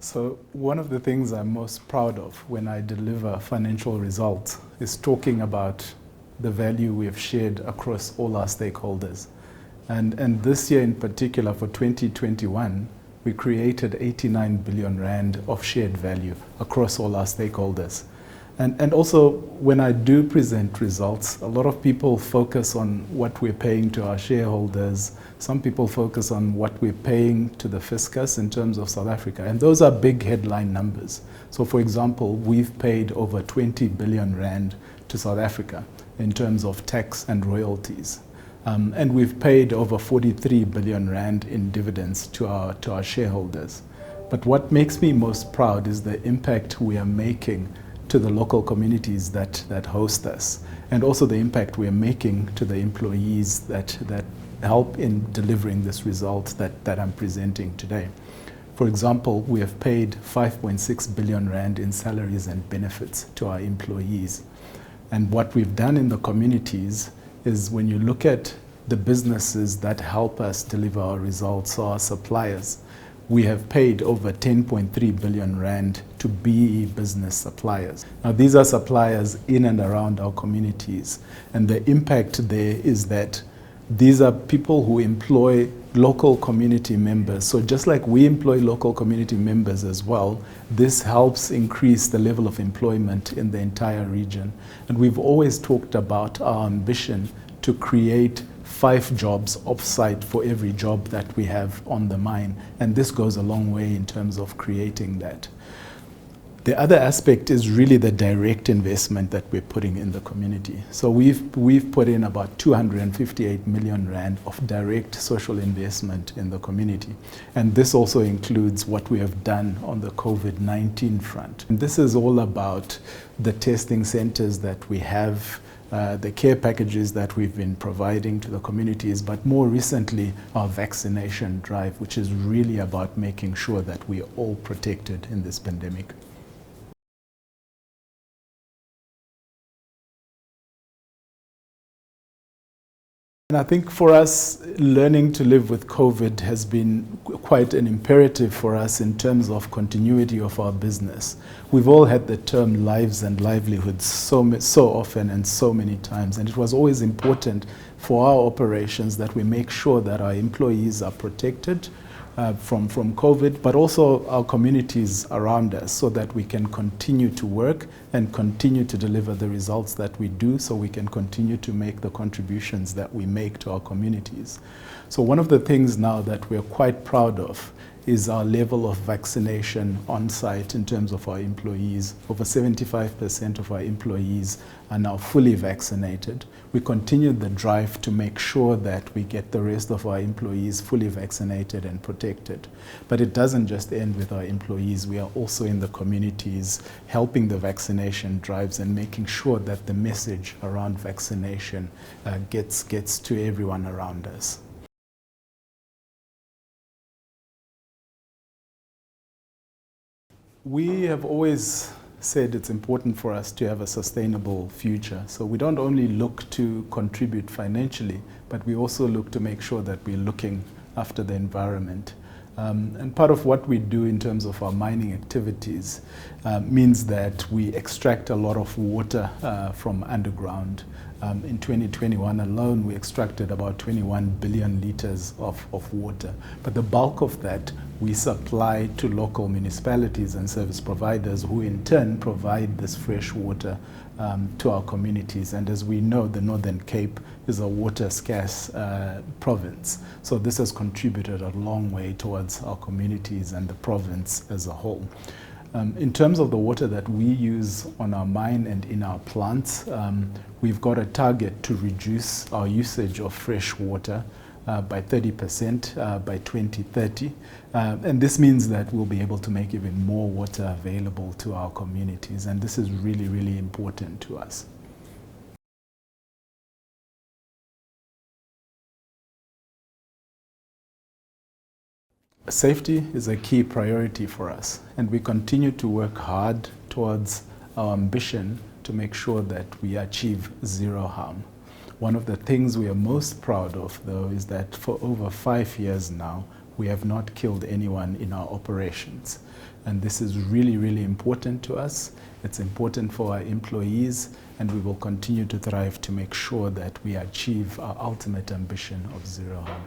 So one of the things I'm most proud of when I deliver financial results is talking about the value we have shared across all our stakeholders. And this year in particular, for 2021, we created 89 billion rand of shared value across all our stakeholders. And also, when I do present results, a lot of people focus on what we're paying to our shareholders. Some people focus on what we're paying to the fiscus in terms of South Africa. And those are big headline numbers. So for example, we've paid over 20 billion rand to South Africa in terms of tax and royalties. And we've paid over 43 billion rand in dividends to our shareholders. But what makes me most proud is the impact we are making to the local communities that host us, and also the impact we are making to the employees that help in delivering this result that I'm presenting today. For example, we have paid 5.6 billion rand in salaries and benefits to our employees. And what we've done in the communities is, when you look at the businesses that help us deliver our results, so our suppliers, we have paid over 10.3 billion rand to BE business suppliers. Now, these are suppliers in and around our communities, and the impact there is that these are people who employ local community members. So just like we employ local community members as well, this helps increase the level of employment in the entire region. And we've always talked about our ambition to create 5 jobs off-site for every job that we have on the mine. And this goes a long way in terms of creating that. The other aspect is really the direct investment that we're putting in the community. So we've put in about 258 million rand of direct social investment in the community. And this also includes what we have done on the COVID-19 front. And this is all about the testing centers that we have, the care packages that we've been providing to the communities, but more recently, our vaccination drive, which is really about making sure that we are all protected in this pandemic. And I think for us, learning to live with COVID has been quite an imperative for us in terms of continuity of our business. We've all had the term lives and livelihoods so often and so many times, and it was always important for our operations that we make sure that our employees are protected from COVID, but also our communities around us, so that we can continue to work and continue to deliver the results that we do, so we can continue to make the contributions that we make to our communities. So one of the things now that we're quite proud of is our level of vaccination on site in terms of our employees. Over 75% of our employees are now fully vaccinated. We continue the drive to make sure that we get the rest of our employees fully vaccinated and protected. But it doesn't just end with our employees. We are also in the communities helping the vaccination drives and making sure that the message around vaccination gets to everyone around us. We have always said it's important for us to have a sustainable future. So we don't only look to contribute financially, but we also look to make sure that we're looking after the environment. And part of what we do in terms of our mining activities means that we extract a lot of water from underground. In 2021 alone, we extracted about 21 billion liters of water. But the bulk of that we supply to local municipalities and service providers, who in turn provide this fresh water to our communities. And as we know, the Northern Cape is a water scarce province. So this has contributed a long way towards our communities and the province as a whole. In terms of the water that we use on our mine and in our plants, we've got a target to reduce our usage of fresh water by 30% by 2030. And this means that we'll be able to make even more water available to our communities. And this is really, really important to us. Safety is a key priority for us, and we continue to work hard towards our ambition to make sure that we achieve zero harm. One of the things we are most proud of, though, is that for over 5 years now, we have not killed anyone in our operations. And this is really, really important to us. It's important for our employees, and we will continue to thrive to make sure that we achieve our ultimate ambition of zero harm.